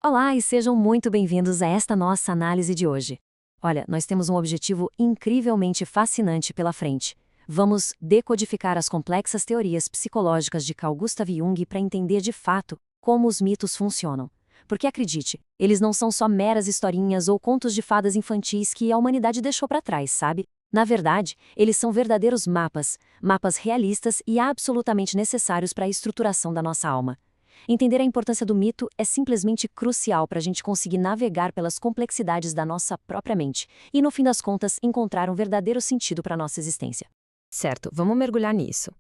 Olá e sejam muito bem-vindos a esta nossa análise de hoje. Olha, nós temos um objetivo incrivelmente fascinante pela frente. Vamos decodificar as complexas teorias psicológicas de Carl Gustav Jung para entender de fato como os mitos funcionam. Porque acredite, eles não são só meras historinhas ou contos de fadas infantis que a humanidade deixou para trás, sabe? Na verdade, eles são verdadeiros mapas realistas e absolutamente necessários para a estruturação da nossa alma. Entender a importância do mito é simplesmente crucial para a gente conseguir navegar pelas complexidades da nossa própria mente e, no fim das contas, encontrar um verdadeiro sentido para a nossa existência. Certo, vamos mergulhar nisso.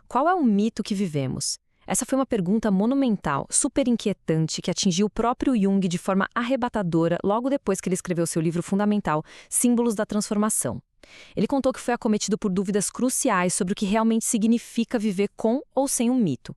Qual é o mito que vivemos? Essa foi uma pergunta monumental, super inquietante, que atingiu o próprio Jung de forma arrebatadora logo depois que ele escreveu seu livro fundamental, Símbolos da Transformação. Ele contou que foi acometido por dúvidas cruciais sobre o que realmente significa viver com ou sem um mito.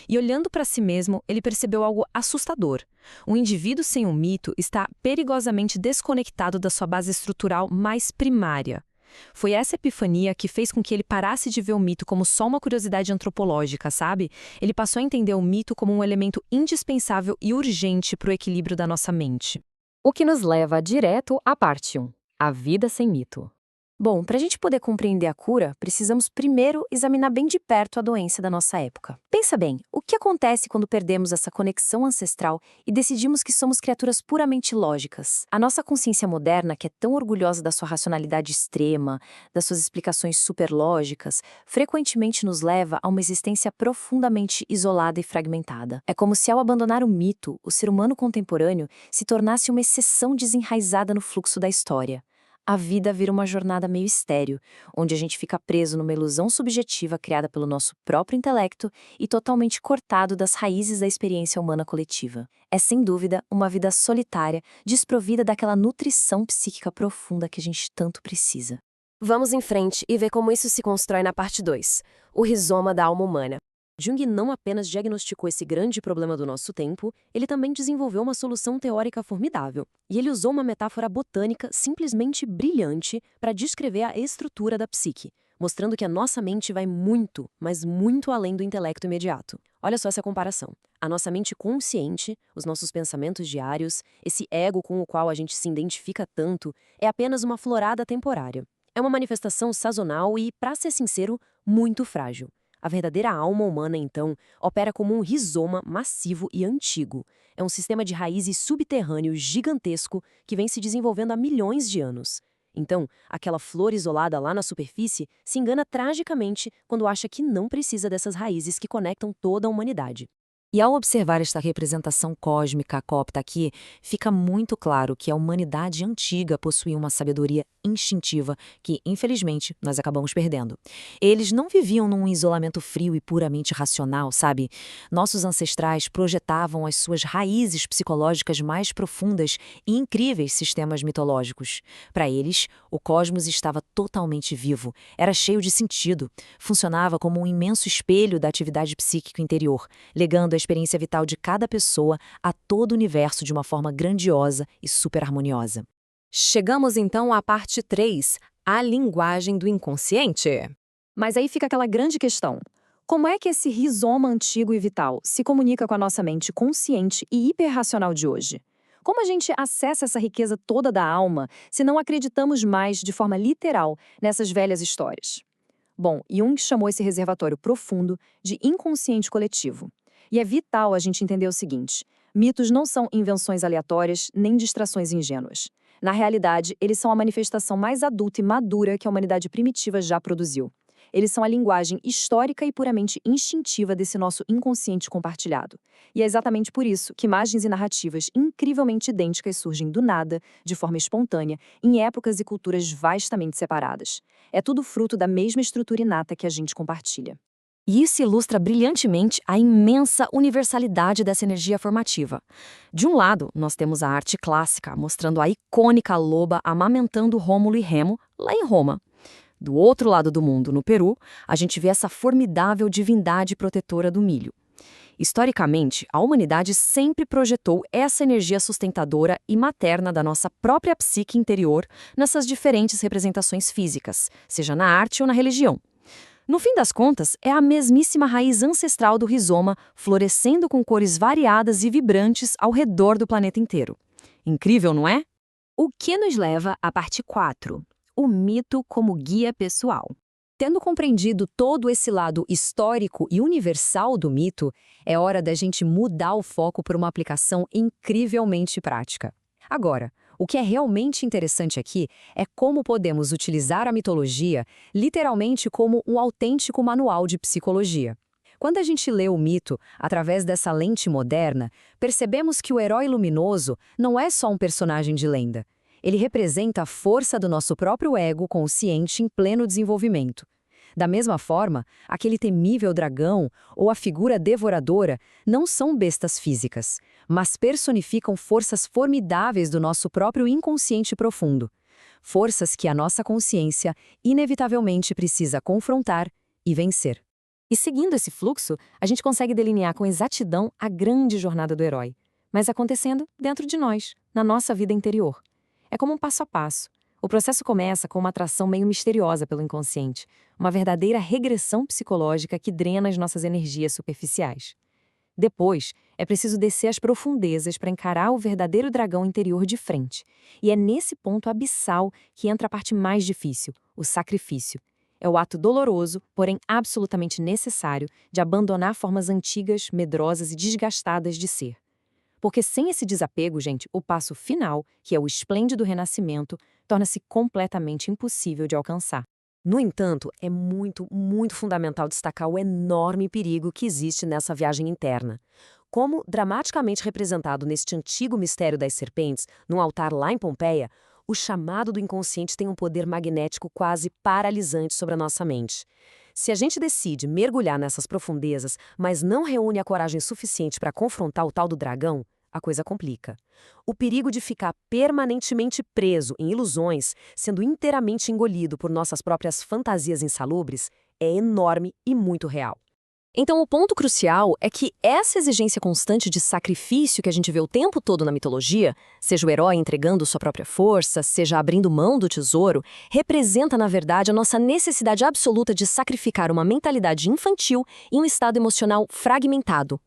E olhando para si mesmo, ele percebeu algo assustador. Um indivíduo sem um mito está perigosamente desconectado da sua base estrutural mais primária. Foi essa epifania que fez com que ele parasse de ver o mito como só uma curiosidade antropológica, sabe? Ele passou a entender o mito como um elemento indispensável e urgente para o equilíbrio da nossa mente. O que nos leva direto à parte 1, a vida sem mito. Bom, para a gente poder compreender a cura, precisamos primeiro examinar bem de perto a doença da nossa época. Pensa bem, o que acontece quando perdemos essa conexão ancestral e decidimos que somos criaturas puramente lógicas? A nossa consciência moderna, que é tão orgulhosa da sua racionalidade extrema, das suas explicações superlógicas, frequentemente nos leva a uma existência profundamente isolada e fragmentada. É como se, ao abandonar o mito, o ser humano contemporâneo se tornasse uma exceção desenraizada no fluxo da história. A vida vira uma jornada meio estéril, onde a gente fica preso numa ilusão subjetiva criada pelo nosso próprio intelecto e totalmente cortado das raízes da experiência humana coletiva. É, sem dúvida, uma vida solitária, desprovida daquela nutrição psíquica profunda que a gente tanto precisa. Vamos em frente e ver como isso se constrói na parte 2, o rizoma da alma humana. Jung não apenas diagnosticou esse grande problema do nosso tempo, ele também desenvolveu uma solução teórica formidável. E ele usou uma metáfora botânica simplesmente brilhante para descrever a estrutura da psique, mostrando que a nossa mente vai muito, mas muito além do intelecto imediato. Olha só essa comparação. A nossa mente consciente, os nossos pensamentos diários, esse ego com o qual a gente se identifica tanto, é apenas uma florada temporária. É uma manifestação sazonal e, para ser sincero, muito frágil. A verdadeira alma humana, então, opera como um rizoma massivo e antigo. É um sistema de raízes subterrâneo gigantesco que vem se desenvolvendo há milhões de anos. Então, aquela flor isolada lá na superfície se engana tragicamente quando acha que não precisa dessas raízes que conectam toda a humanidade. E ao observar esta representação cósmica copta aqui, fica muito claro que a humanidade antiga possuía uma sabedoria instintiva que, infelizmente, nós acabamos perdendo. Eles não viviam num isolamento frio e puramente racional, sabe? Nossos ancestrais projetavam as suas raízes psicológicas mais profundas e incríveis sistemas mitológicos. Para eles, o cosmos estava totalmente vivo, era cheio de sentido, funcionava como um imenso espelho da atividade psíquica interior, legando a experiência vital de cada pessoa a todo o universo de uma forma grandiosa e super harmoniosa. Chegamos então à parte 3, a linguagem do inconsciente. Mas aí fica aquela grande questão. Como é que esse rizoma antigo e vital se comunica com a nossa mente consciente e hiperracional de hoje? Como a gente acessa essa riqueza toda da alma se não acreditamos mais de forma literal nessas velhas histórias? Bom, Jung chamou esse reservatório profundo de inconsciente coletivo. E é vital a gente entender o seguinte: mitos não são invenções aleatórias nem distrações ingênuas. Na realidade, eles são a manifestação mais adulta e madura que a humanidade primitiva já produziu. Eles são a linguagem histórica e puramente instintiva desse nosso inconsciente compartilhado. E é exatamente por isso que imagens e narrativas incrivelmente idênticas surgem do nada, de forma espontânea, em épocas e culturas vastamente separadas. É tudo fruto da mesma estrutura inata que a gente compartilha. E isso ilustra brilhantemente a imensa universalidade dessa energia formativa. De um lado, nós temos a arte clássica, mostrando a icônica loba amamentando Rômulo e Remo, lá em Roma. Do outro lado do mundo, no Peru, a gente vê essa formidável divindade protetora do milho. Historicamente, a humanidade sempre projetou essa energia sustentadora e materna da nossa própria psique interior nessas diferentes representações físicas, seja na arte ou na religião. No fim das contas, é a mesmíssima raiz ancestral do rizoma florescendo com cores variadas e vibrantes ao redor do planeta inteiro. Incrível, não é? O que nos leva à parte 4, o mito como guia pessoal. Tendo compreendido todo esse lado histórico e universal do mito, é hora da gente mudar o foco para uma aplicação incrivelmente prática. Agora, o que é realmente interessante aqui é como podemos utilizar a mitologia literalmente como um autêntico manual de psicologia. Quando a gente lê o mito através dessa lente moderna, percebemos que o herói luminoso não é só um personagem de lenda. Ele representa a força do nosso próprio ego consciente em pleno desenvolvimento. Da mesma forma, aquele temível dragão ou a figura devoradora não são bestas físicas, mas personificam forças formidáveis do nosso próprio inconsciente profundo. Forças que a nossa consciência inevitavelmente precisa confrontar e vencer. E seguindo esse fluxo, a gente consegue delinear com exatidão a grande jornada do herói, mas acontecendo dentro de nós, na nossa vida interior. É como um passo a passo. O processo começa com uma atração meio misteriosa pelo inconsciente, uma verdadeira regressão psicológica que drena as nossas energias superficiais. Depois, é preciso descer às profundezas para encarar o verdadeiro dragão interior de frente. E é nesse ponto abissal que entra a parte mais difícil, o sacrifício. É o ato doloroso, porém absolutamente necessário, de abandonar formas antigas, medrosas e desgastadas de ser. Porque sem esse desapego, gente, o passo final, que é o esplêndido renascimento, torna-se completamente impossível de alcançar. No entanto, é muito fundamental destacar o enorme perigo que existe nessa viagem interna. Como dramaticamente representado neste antigo mistério das serpentes, num altar lá em Pompeia, o chamado do inconsciente tem um poder magnético quase paralisante sobre a nossa mente. Se a gente decide mergulhar nessas profundezas, mas não reúne a coragem suficiente para confrontar o tal do dragão, a coisa complica. O perigo de ficar permanentemente preso em ilusões, sendo inteiramente engolido por nossas próprias fantasias insalubres, é enorme e muito real. Então, o ponto crucial é que essa exigência constante de sacrifício que a gente vê o tempo todo na mitologia, seja o herói entregando sua própria força, seja abrindo mão do tesouro, representa, na verdade, a nossa necessidade absoluta de sacrificar uma mentalidade infantil e um estado emocional fragmentado.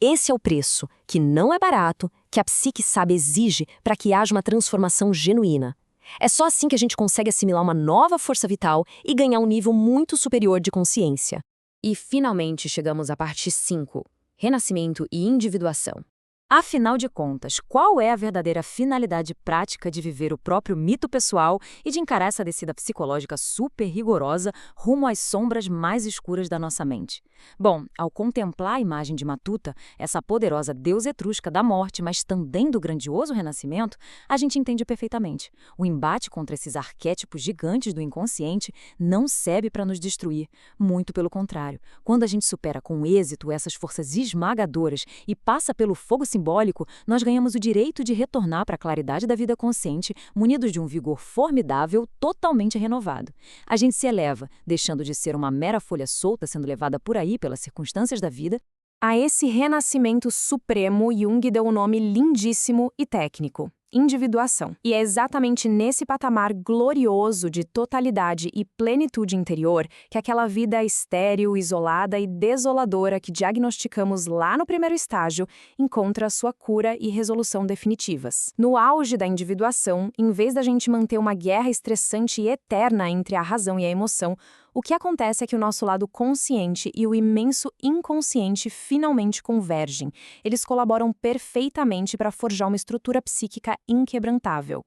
Esse é o preço, que não é barato, que a psique sabe exige para que haja uma transformação genuína. É só assim que a gente consegue assimilar uma nova força vital e ganhar um nível muito superior de consciência. E, finalmente, chegamos à parte 5, renascimento e individuação. Afinal de contas, qual é a verdadeira finalidade prática de viver o próprio mito pessoal e de encarar essa descida psicológica super rigorosa rumo às sombras mais escuras da nossa mente? Bom, ao contemplar a imagem de Matuta, essa poderosa deusa etrusca da morte, mas também do grandioso renascimento, a gente entende perfeitamente. O embate contra esses arquétipos gigantes do inconsciente não serve para nos destruir, muito pelo contrário. Quando a gente supera com êxito essas forças esmagadoras e passa pelo fogo simbólico, nós ganhamos o direito de retornar para a claridade da vida consciente, munidos de um vigor formidável, totalmente renovado. A gente se eleva, deixando de ser uma mera folha solta sendo levada por aí pelas circunstâncias da vida. A esse renascimento supremo, Jung deu um nome lindíssimo e técnico: individuação. E é exatamente nesse patamar glorioso de totalidade e plenitude interior que aquela vida estéril, isolada e desoladora que diagnosticamos lá no primeiro estágio encontra sua cura e resolução definitivas. No auge da individuação, em vez da gente manter uma guerra estressante e eterna entre a razão e a emoção, o que acontece é que o nosso lado consciente e o imenso inconsciente finalmente convergem. Eles colaboram perfeitamente para forjar uma estrutura psíquica inquebrantável.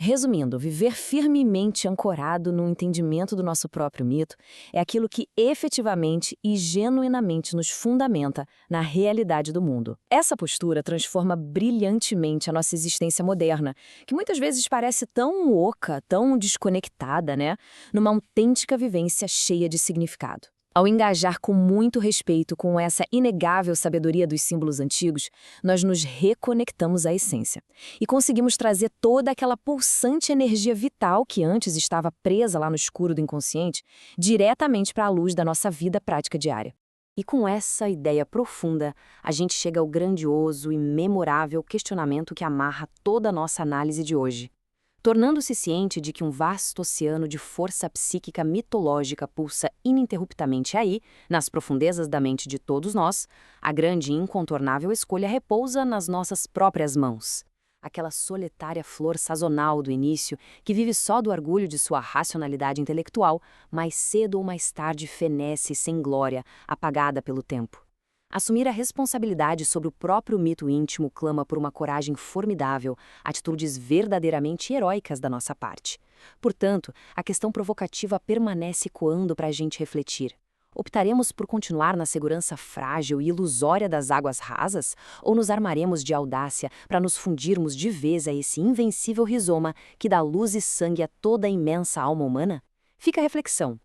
Resumindo, viver firmemente ancorado no entendimento do nosso próprio mito é aquilo que efetivamente e genuinamente nos fundamenta na realidade do mundo. Essa postura transforma brilhantemente a nossa existência moderna, que muitas vezes parece tão oca, tão desconectada, numa autêntica vivência cheia de significado. Ao engajar com muito respeito com essa inegável sabedoria dos símbolos antigos, nós nos reconectamos à essência e conseguimos trazer toda aquela pulsante energia vital que antes estava presa lá no escuro do inconsciente diretamente para a luz da nossa vida prática diária. E com essa ideia profunda, a gente chega ao grandioso e memorável questionamento que amarra toda a nossa análise de hoje. Tornando-se ciente de que um vasto oceano de força psíquica mitológica pulsa ininterruptamente aí, nas profundezas da mente de todos nós, a grande e incontornável escolha repousa nas nossas próprias mãos. Aquela solitária flor sazonal do início, que vive só do orgulho de sua racionalidade intelectual, mais cedo ou mais tarde fenece sem glória, apagada pelo tempo. Assumir a responsabilidade sobre o próprio mito íntimo clama por uma coragem formidável, atitudes verdadeiramente heróicas da nossa parte. Portanto, a questão provocativa permanece coando para a gente refletir. Optaremos por continuar na segurança frágil e ilusória das águas rasas? Ou nos armaremos de audácia para nos fundirmos de vez a esse invencível rizoma que dá luz e sangue a toda a imensa alma humana? Fica a reflexão.